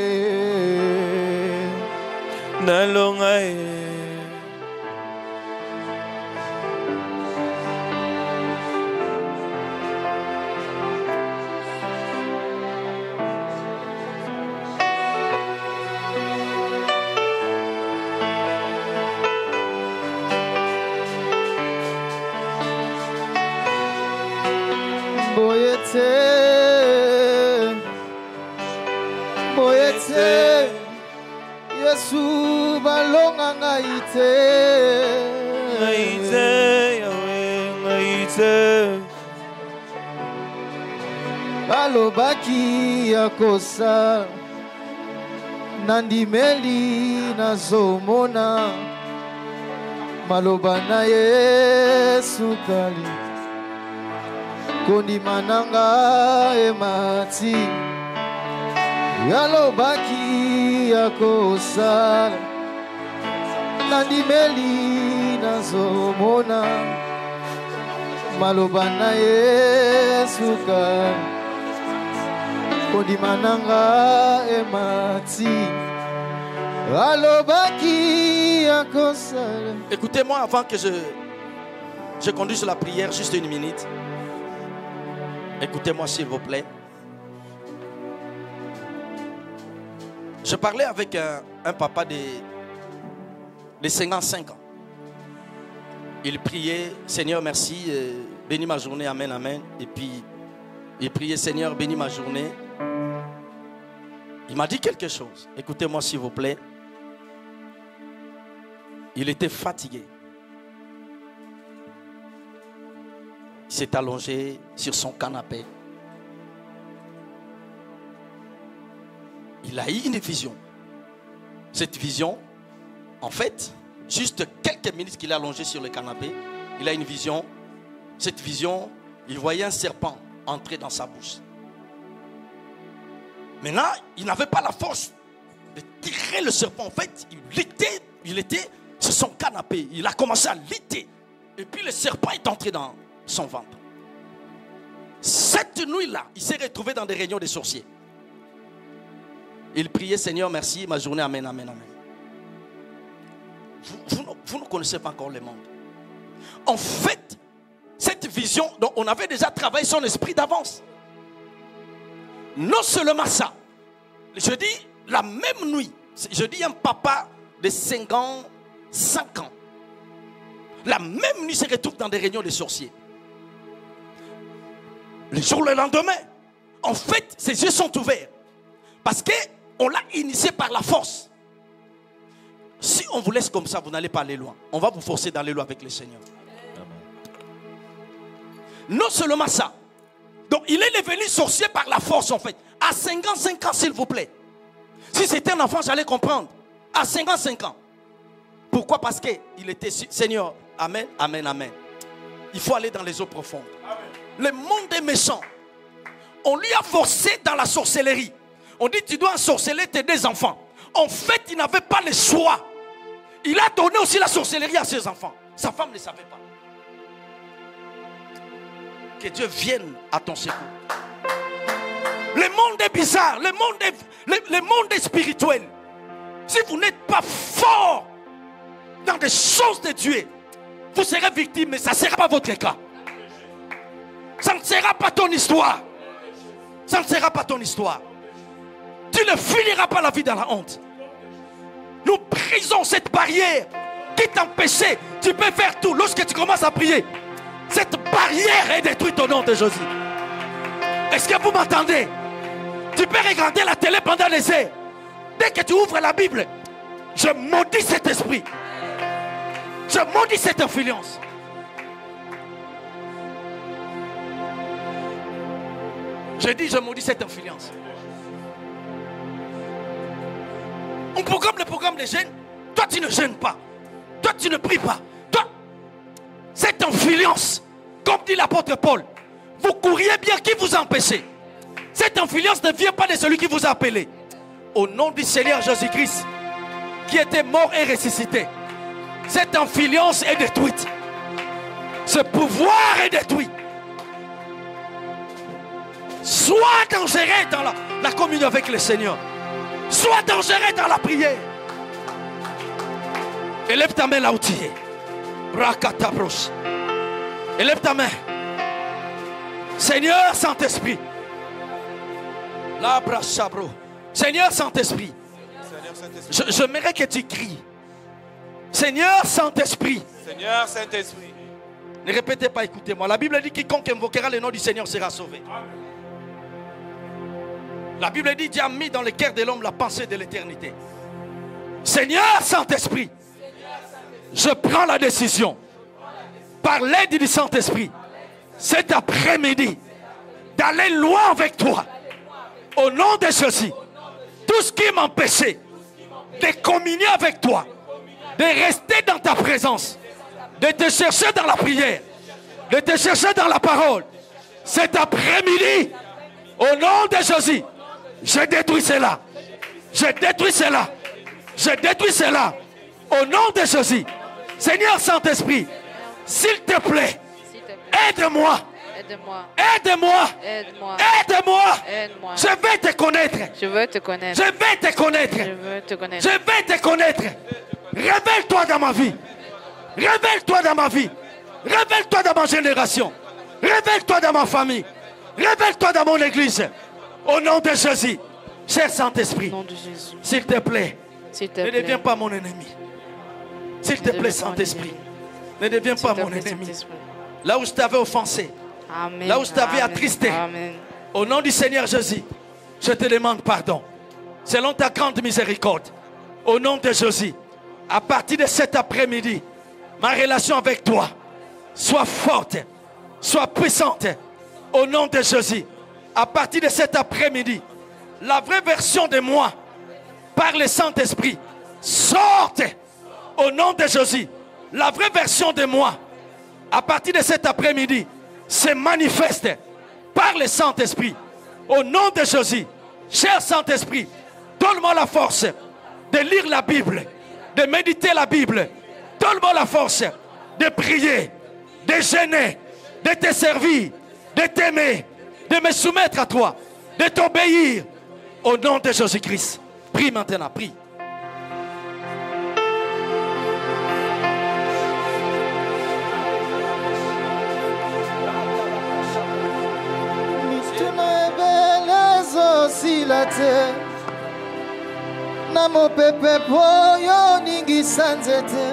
boyete Yesu balonga ngaite yawe ngaite alobaki akosa nandimeli nazomona maloba na Yesu kali kondima nanga emati alobaki akosa nandimeli nazomona maloba na Yesu kali kondima nanga emati alobaki akosa. Écoutez-moi avant que je conduise la prière, juste une minute. Écoutez-moi s'il vous plaît. Je parlais avec un papa de 55 ans. Il priait, Seigneur merci, bénis ma journée, amen, amen. Et puis, il priait, Seigneur bénis ma journée. Il m'a dit quelque chose. Écoutez-moi s'il vous plaît. Il était fatigué. Il s'est allongé sur son canapé. Il a eu une vision. Cette vision, en fait, juste quelques minutes qu'il est allongé sur le canapé, il a une vision. Cette vision, il voyait un serpent entrer dans sa bouche. Maintenant, il n'avait pas la force de tirer le serpent. En fait, il était sur son canapé. Il a commencé à lutter. Et puis le serpent est entré dans son ventre. Cette nuit-là, il s'est retrouvé dans des réunions des sorciers. Il priait, Seigneur, merci, ma journée, amen, amen, amen. Vous ne connaissez pas encore le monde. En fait, cette vision, donc on avait déjà travaillé son esprit d'avance. Non seulement ça, je dis la même nuit, je dis un papa de 5 ans, la même nuit se retrouve dans des réunions de sorciers. Le jour le lendemain, en fait, ses yeux sont ouverts. Parce qu'on l'a initié par la force. Si on vous laisse comme ça, vous n'allez pas aller loin. On va vous forcer d'aller loin avec le Seigneur. Non seulement ça. Donc il est devenu sorcier par la force en fait. À 55 ans s'il vous plaît. Si c'était un enfant, j'allais comprendre. À 55 ans. Pourquoi? Parce qu'il était Seigneur. Amen, amen, amen. Il faut aller dans les eaux profondes. Amen. Le monde est méchant. On lui a forcé dans la sorcellerie. On dit tu dois ensorceler tes 2 enfants. En fait, il n'avait pas le choix. Il a donné aussi la sorcellerie à ses enfants. Sa femme ne savait pas. Que Dieu vienne à ton secours. Le monde est bizarre. Le monde est spirituel. Si vous n'êtes pas fort dans des choses de Dieu, vous serez victime, mais ça ne sera pas votre cas. Ça ne sera pas ton histoire. Ça ne sera pas ton histoire. Tu ne finiras pas la vie dans la honte. Nous brisons cette barrière qui t'empêchait. Tu peux faire tout. Lorsque tu commences à prier, cette barrière est détruite au nom de Jésus. Est-ce que vous m'entendez? Tu peux regarder la télé pendant les heures. Dès que tu ouvres la Bible, je maudis cet esprit. Je maudis cette influence. Je dis, je maudis cette influence. On programme le programme des jeunes. Toi, tu ne jeûnes pas. Toi, tu ne pries pas. Toi, cette influence, comme dit l'apôtre Paul, vous courriez bien, qui vous empêchez? Cette influence ne vient pas de celui qui vous a appelé. Au nom du Seigneur Jésus-Christ, qui était mort et ressuscité, cette influence est détruite. Ce pouvoir est détruit. Sois dangereux dans la communion avec le Seigneur. Sois dangereux dans la prière. Élève ta main là où tu es. Rakatabros. Élève ta main. Seigneur Saint-Esprit. Seigneur Saint-Esprit. J'aimerais que tu cries. Seigneur Saint-Esprit. Seigneur Saint-Esprit. Ne répétez pas, écoutez-moi. La Bible dit quiconque invoquera le nom du Seigneur sera sauvé. La Bible dit Dieu a mis dans le cœur de l'homme la pensée de l'éternité. Seigneur Saint-Esprit, je prends la décision par l'aide du Saint-Esprit cet après-midi d'aller loin avec toi. Au nom de Jésus, tout ce qui m'empêchait de communier avec toi, de rester dans ta présence, de te chercher dans la prière, de te chercher dans la parole, cet après-midi, au nom de Jésus, je détruis cela. Je détruis cela. Je détruis cela. Au nom de Jésus. Seigneur Saint-Esprit, s'il te plaît, aide-moi. Aide-moi. Aide-moi. Aide-moi. Aide-moi. Aide-moi. Je vais te connaître. Je veux te connaître. Je vais te connaître. Je veux te connaître. Je vais te connaître. Révèle-toi dans ma vie. Révèle-toi dans ma vie. Révèle-toi dans ma génération. Révèle-toi dans ma famille. Révèle-toi dans mon église. Au nom de Jésus. Cher Saint-Esprit. Au nom de Jésus. S'il te plaît. S'il te Ne plaît. deviens pas mon ennemi. S'il te plaît, Saint-Esprit. Ne deviens pas mon ennemi. Là où je t'avais offensé. Amen. Là où je t'avais Amen. attristé. Amen. Au nom du Seigneur Jésus, je te demande pardon. Selon ta grande miséricorde. Au nom de Jésus, à partir de cet après-midi, ma relation avec toi soit forte, soit puissante. Au nom de Jésus, à partir de cet après-midi, la vraie version de moi, par le Saint-Esprit, sorte. Au nom de Jésus, la vraie version de moi, à partir de cet après-midi, se manifeste par le Saint-Esprit. Au nom de Jésus, cher Saint-Esprit, donne-moi la force de lire la Bible, de méditer la Bible. Donne-moi la force de prier, de jeûner, de te servir, de t'aimer, de me soumettre à toi, de t'obéir. Au nom de Jésus-Christ. Prie maintenant, prie. Silate na mopepe poyo ningi sanzete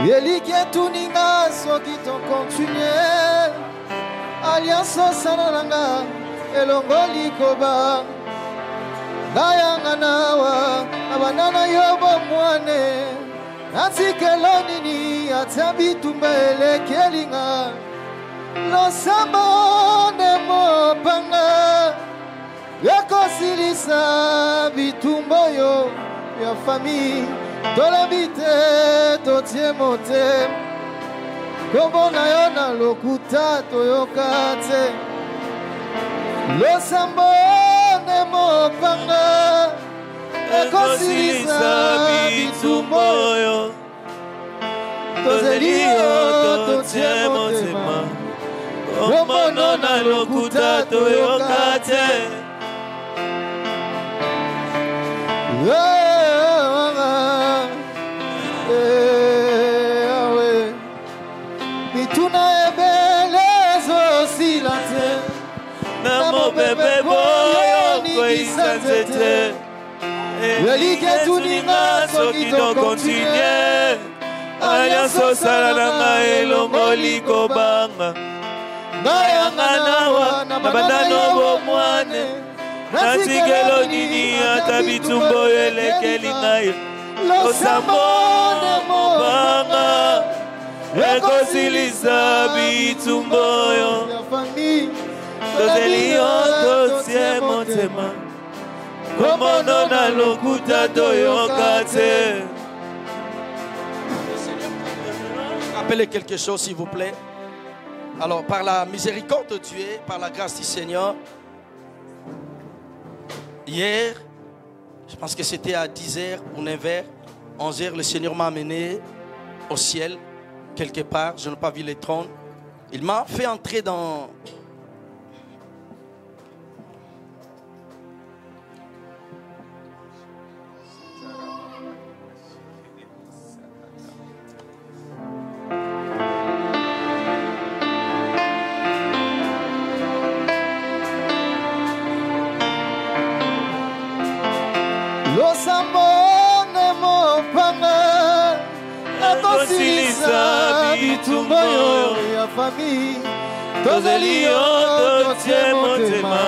yelike tuninga soki to continue alliance sananga elongoli koba ngayanga nawa abanana yobo mwane natikelo nini atabi tumbele kelinga losamba ne mopanga yakosilisa bitumbo yo ya famille tolabite totie mote komona yo na lokuta toyoka te losambo ne mopanga yakosilisa bitumbo yo tozeli yo totie motema komona na lokuta toyoka te. Mituna ebelezo silate na mopepe boyo koisatete yelike tuninga soki to continue alliance sala nanga elongoli kobanga ngayanga nawa na bandano bomwane natikelo nini ata bitumbo elekeli ngai losamone mobanga ekosilisa bitumbo yo tozeli yo totie motema komono na lokuta toyoka te. Rappelez quelque chose s'il vous plaît. Alors par la miséricorde de Dieu, par la grâce du Seigneur, hier, je pense que c'était à 10h ou 9h, 11h, le Seigneur m'a amené au ciel, quelque part, je n'ai pas vu les trônes. Il m'a fait entrer dans... Losambone mopanga ekosilisa bitumbo yo ya famille tozeli yo totie motema